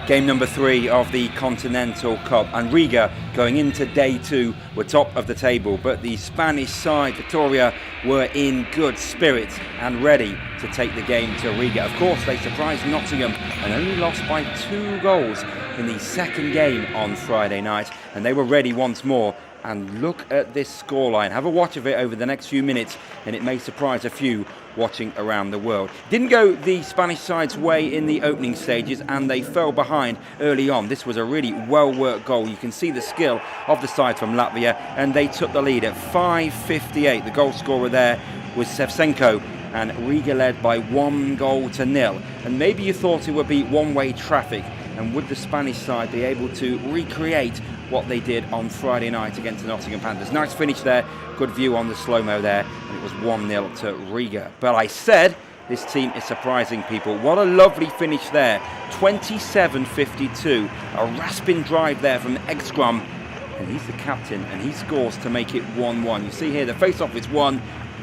Game number 3 of the Continental Cup, and Riga going into day 2 were top of the table, but the Spanish side, Vitoria, were in good spirits and ready to take the game to Riga. Of course, they surprised Nottingham and only lost by 2 goals in the second game on Friday night, and they were ready once more. And look at this scoreline. Have a watch of it over the next few minutes, and it may surprise a few watching around the world. Didn't go the Spanish side's way in the opening stages, and they fell behind early on. This was a really well-worked goal. You can see the skill of the side from Latvia, and they took the lead at 5:58. The goal scorer there was Shevchenko, and Riga led by 1-0. And maybe you thought it would be one-way traffic, and would the Spanish side be able to recreate what they did on Friday night against the Nottingham Panthers? Nice finish there, good view on the slow-mo there, and it was 1-0 to Riga. But I said this team is surprising people. What a lovely finish there, 27:52, a rasping drive there from Ekstrom, and he's the captain, and he scores to make it 1-1. You see here the face-off is won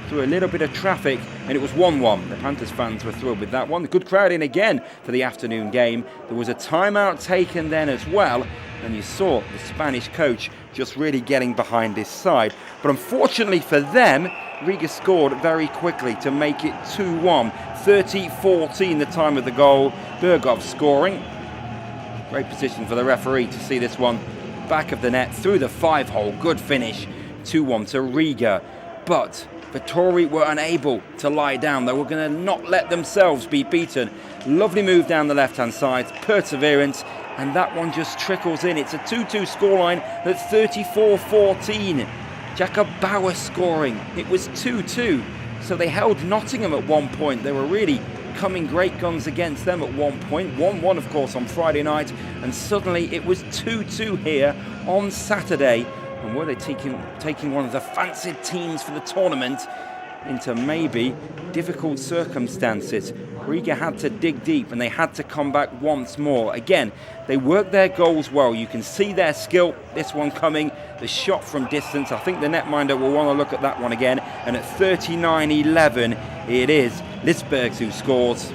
through a little bit of traffic, and it was 1-1. The Panthers fans were thrilled with that one. The good crowd in again for the afternoon game. There was a timeout taken then as well, and you saw the Spanish coach just really getting behind his side. But unfortunately for them, Riga scored very quickly to make it 2-1. 30:14 the time of the goal. Bergov scoring. Great position for the referee to see this one. Back of the net, through the 5-hole. Good finish. 2-1 to Riga. But Vitoria were unable to lie down. They were going to not let themselves be beaten. Lovely move down the left-hand side. Perseverance. And that one just trickles in. It's a 2-2 scoreline at 34:14. Jakob Bauer scoring. It was 2-2. So they held Nottingham at one point. They were really coming great guns against them at one point. 1-1, of course, on Friday night. And suddenly it was 2-2 here on Saturday. And were they taking one of the fancied teams for the tournament into maybe difficult circumstances? Riga had to dig deep, and they had to come back once more. Again, they worked their goals well. You can see their skill. This one coming, the shot from distance. I think the netminder will want to look at that one again. And at 39:11, it is Lisbergs who scores.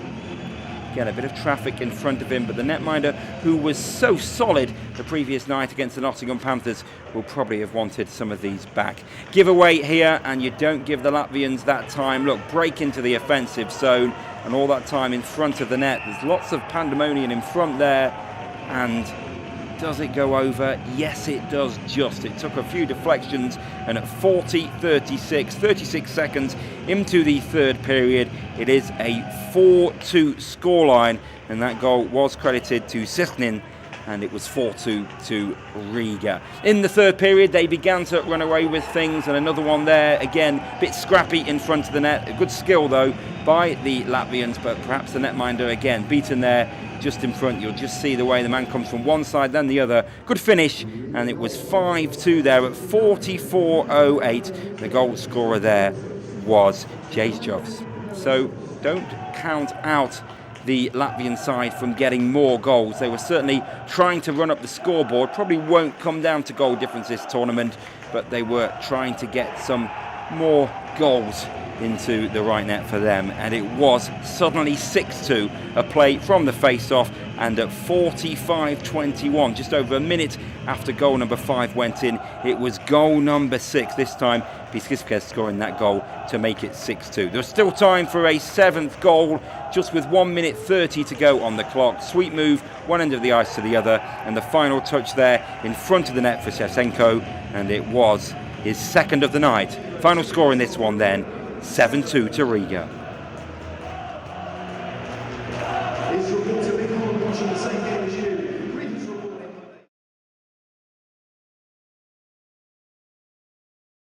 Again, a bit of traffic in front of him, but the netminder, who was so solid the previous night against the Nottingham Panthers, will probably have wanted some of these back. Give away here, and you don't give the Latvians that time. Look, break into the offensive zone, and all that time in front of the net. There's lots of pandemonium in front there, and does it go over? Yes, it does just. It took a few deflections, and at 36 seconds into the third period, it is a 4-2 scoreline, and that goal was credited to Sisnin, and it was 4-2 to Riga. In the third period, they began to run away with things, and another one there, again, a bit scrappy in front of the net. A good skill, though, by the Latvians, but perhaps the netminder, again, beaten there just in front. You'll just see the way the man comes from one side, then the other. Good finish, and it was 5-2 there at 44:08. The goal scorer there was Jezjovs. So don't count out the Latvian side from getting more goals. They were certainly trying to run up the scoreboard. Probably won't come down to goal difference this tournament, but they were trying to get some more goals into the right net for them, and it was suddenly 6-2, a play from the face-off, and at 45:21, just over a minute after goal number 5 went in, it was goal number 6, this time Biskivskes scoring that goal to make it 6-2. There's still time for a 7th goal, just with 1 minute 30 to go on the clock. Sweet move, one end of the ice to the other, and the final touch there in front of the net for Shevchenko, and it was his second of the night. Final score in this one then, 7-2 to Riga.